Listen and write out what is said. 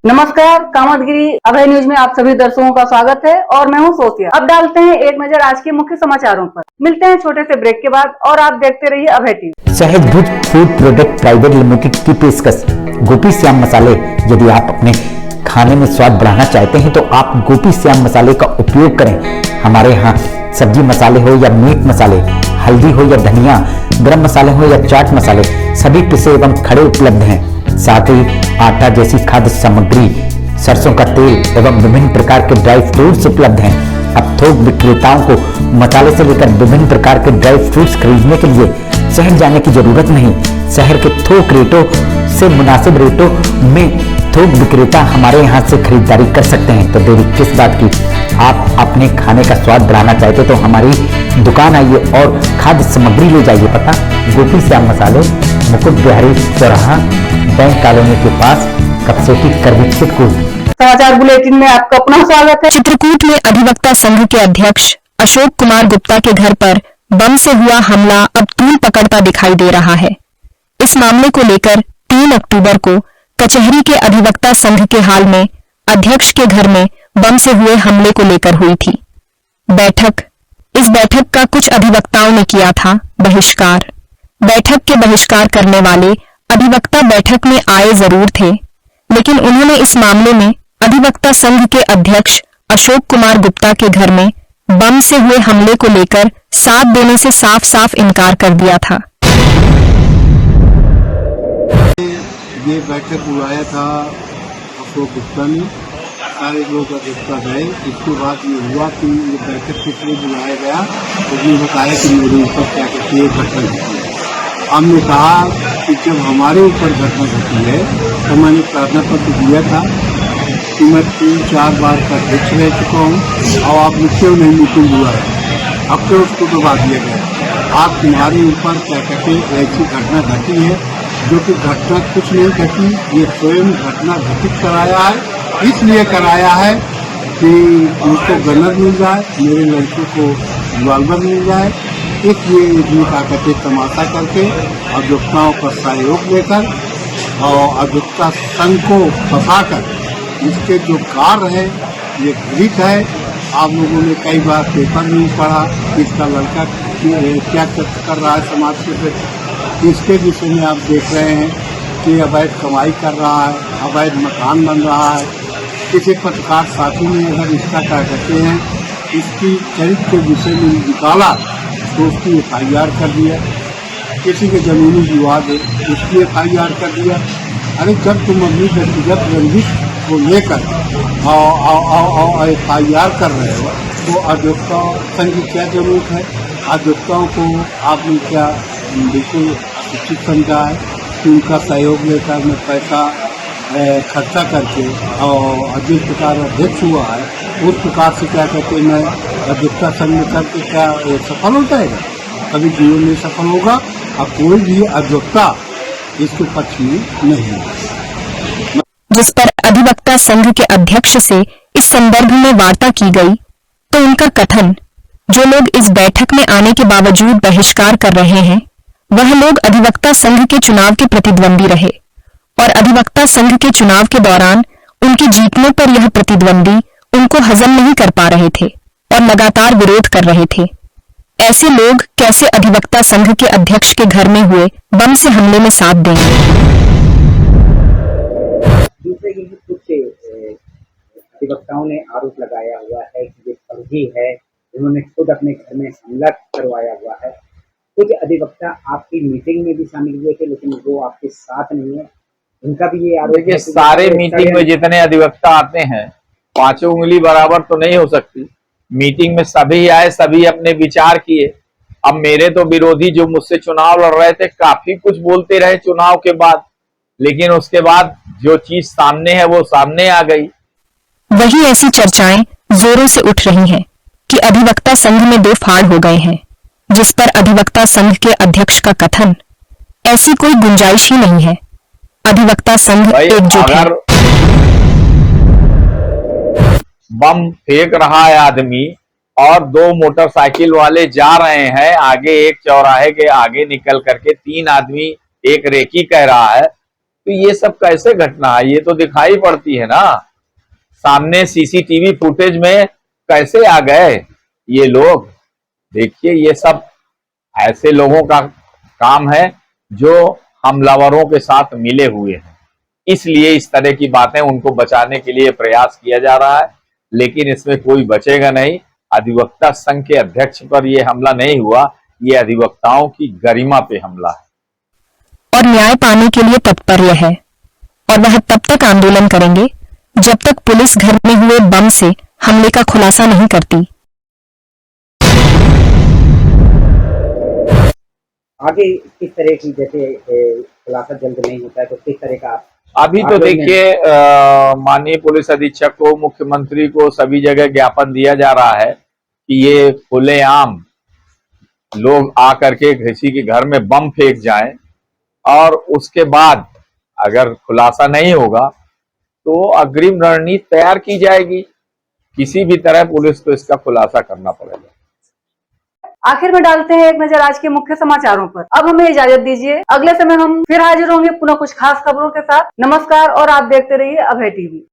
नमस्कार, कामतगिरी अभय न्यूज में आप सभी दर्शकों का स्वागत है और मैं हूं सोफिया। अब डालते हैं एक नजर आज के मुख्य समाचारों पर। मिलते हैं छोटे से ब्रेक के बाद और आप देखते रहिए अभय टीवी। सहज भुज फूड प्रोडक्ट प्राइवेट लिमिटेड की पेशकश गोपी श्याम मसाले। यदि आप अपने खाने में स्वाद बढ़ाना चाहते हैं तो आप गोपी श्याम मसाले का उपयोग करें। हमारे यहाँ सब्जी मसाले हो या मीट मसाले, हल्दी हो या धनिया, गरम मसाले हो या चाट मसाले, सभी पिसे एवं खड़े उपलब्ध हैं। साथ ही आटा जैसी खाद्य सामग्री, सरसों का तेल एवं विभिन्न प्रकार के ड्राई फ्रूट्स उपलब्ध हैं। अब थोक विक्रेताओं को मसाले से लेकर विभिन्न प्रकार के ड्राई फ्रूट्स खरीदने के लिए शहर जाने की जरूरत नहीं। शहर के थोक रेटों से मुनासिब रेटों में थोक विक्रेता हमारे यहाँ से खरीदारी कर सकते हैं। तो देरी किस बात की, आप अपने खाने का स्वाद बढ़ाना चाहते तो हमारी दुकान आइए और खाद्य सामग्री ले जाइए। पता गोपी श्याम मसाले, मुकुट बिहारी चौराहा, बैंक कॉलोनी के पास, कपसेटी करवी चित्रकूट। समाचार बुलेटिन में आपका पुनः स्वागत है। चित्रकूट में अधिवक्ता संघ के अध्यक्ष अशोक कुमार गुप्ता के घर पर बम से हुआ हमला अब तूल पकड़ता दिखाई दे रहा है। इस मामले को लेकर 3 अक्टूबर को कचहरी के अधिवक्ता संघ के हाल में अध्यक्ष के घर में बम से हुए हमले को लेकर हुई थी इस बैठक का कुछ अधिवक्ताओं ने किया था बहिष्कार। बैठक के बहिष्कार करने वाले अधिवक्ता बैठक में आए जरूर थे, लेकिन उन्होंने इस मामले में अधिवक्ता संघ के अध्यक्ष अशोक कुमार गुप्ता के घर में बम से हुए हमले को लेकर साथ देने से साफ साफ इनकार कर दिया था। ये बैठक बुलाया था अशोक गुप्ता ने, सारे लोग अध्यक्षता गए। इसके बाद ये हुआ कि ये बैठक किस लिए बुलाया गया, उसने बताया कि मेरे ऊपर क्या कहती है घटना घटी है। हमने कहा कि जब हमारे ऊपर घटना घटी है तो मैंने प्रार्थना पत्र दिया था कि मैं 3-4 बार का अध्यक्ष रह चुका हूँ और आप मुझसे नहीं मीटिंग हुआ है। अब तो उसको दबा दिया गया। आप तुम्हारे ऊपर क्या कहते ऐसी घटना घटी है, जो कि घटना कुछ नहीं घटी, ये स्वयं घटना घटित कराया है। इसलिए कराया है कि उनको गनर मिल जाए, मेरे लड़के को रिवाल्वर मिल जाए। इसलिए इसमें क्या कहते तमाशा करके अध्यक्षताओं का सहयोग लेकर और अध्यक्षता संघ को फंसाकर इसके जो कार्य है ये गलत है। आप लोगों ने कई बार पेपर नहीं पढ़ा, इसका लड़का क्या कर रहा है समाज के प्रति। इसके विषय में आप देख रहे हैं कि अवैध कमाई कर रहा है, अवैध मकान बन रहा है। किसी पत्रकार साथी ने अगर इसका क्या कहते हैं इसकी चरित्र के विषय में निकाला तो उसकी FIR कर दिया। किसी के जमीनी विवाद है उसकी FIR कर दिया। अरे जब तुम अपनी व्यक्तिगत रंजिश को लेकर FIR कर रहे हो तो अध्यक्षता संघ की क्या जरूरत है। अध्यक्षताओं को आपने क्या बिल्कुल शिक्षित समझा है कि उनका सहयोग लेकर मैं पैसा खर्चा करके और जिस प्रकार अध्यक्ष हुआ है उस प्रकार से क्या कहते हैं मैं अध्यक्षता संघ में करके क्या सफल हो जाएगा, कभी जीवन में सफल होगा। अब कोई भी अध्यक्षता इसके पक्ष में नहीं है। जिस पर अधिवक्ता संघ के अध्यक्ष से इस संदर्भ में वार्ता की गई तो उनका कथन, जो लोग इस बैठक में आने के बावजूद बहिष्कार कर रहे हैं वह लोग अधिवक्ता संघ के चुनाव के प्रतिद्वंदी रहे और अधिवक्ता संघ के चुनाव के दौरान उनके जीतने पर यह प्रतिद्वंदी उनको हजम नहीं कर पा रहे थे और लगातार विरोध कर रहे थे। ऐसे लोग कैसे अधिवक्ता संघ के अध्यक्ष के घर में हुए बम से हमले में साथ देंगे। दूसरे ही कुछ अधिवक्ताओं ने आरोप लगाया हुआ है कि ये फर्जी है, उन्होंने खुद अपने घर में हमला करवाया हुआ है। कुछ अधिवक्ता आपकी मीटिंग में भी शामिल हुए थे लेकिन वो आपके साथ नहीं है, उनका भी ये आरोप है। सारे मीटिंग में जितने अधिवक्ता आते हैं पांचों उंगली बराबर तो नहीं हो सकती। मीटिंग में सभी आए, सभी अपने विचार किए। अब मेरे तो विरोधी जो मुझसे चुनाव लड़ रहे थे काफी कुछ बोलते रहे चुनाव के बाद, लेकिन उसके बाद जो चीज सामने है वो सामने आ गई। वही ऐसी चर्चाएं जोरों से उठ रही हैं कि अधिवक्ता संघ में 2 फाड़ हो गए हैं, जिस पर अधिवक्ता संघ के अध्यक्ष का कथन, ऐसी कोई गुंजाइश ही नहीं है, अधिवक्ता संघ एकजुट है। बम फेंक रहा है आदमी और 2 मोटरसाइकिल वाले जा रहे हैं आगे, एक चौराहे के आगे निकल करके 3 आदमी, एक रेकी कह रहा है तो ये सब कैसे घटना है, ये तो दिखाई पड़ती है ना, सामने सीसीटीवी फुटेज में कैसे आ गए ये लोग। देखिए ये सब ऐसे लोगों का काम है जो हमलावरों के साथ मिले हुए हैं, इसलिए इस तरह की बातें उनको बचाने के लिए प्रयास किया जा रहा है, लेकिन इसमें कोई बचेगा नहीं। अधिवक्ता संघ के अध्यक्ष पर यह हमला नहीं हुआ, ये अधिवक्ताओं की गरिमा पे हमला है। और न्याय पाने के लिए तत्पर है और वह तब तक आंदोलन करेंगे जब तक पुलिस घर में हुए बम से हमले का खुलासा नहीं करती। आगे किस तरह की, जैसे खुलासा जल्द नहीं होता है तो किस तरह का अभी तो देखिए माननीय पुलिस अधीक्षक को, मुख्यमंत्री को सभी जगह ज्ञापन दिया जा रहा है कि ये खुलेआम लोग आकर के किसी के घर में बम फेंक जाएं और उसके बाद अगर खुलासा नहीं होगा तो अग्रिम रणनीति तैयार की जाएगी। किसी भी तरह पुलिस को इसका खुलासा करना पड़ेगा। आखिर में डालते हैं एक नजर आज के मुख्य समाचारों पर। अब हमें इजाजत दीजिए, अगले समय हम फिर हाजिर होंगे पुनः कुछ खास खबरों के साथ। नमस्कार और आप देखते रहिए अभय टीवी।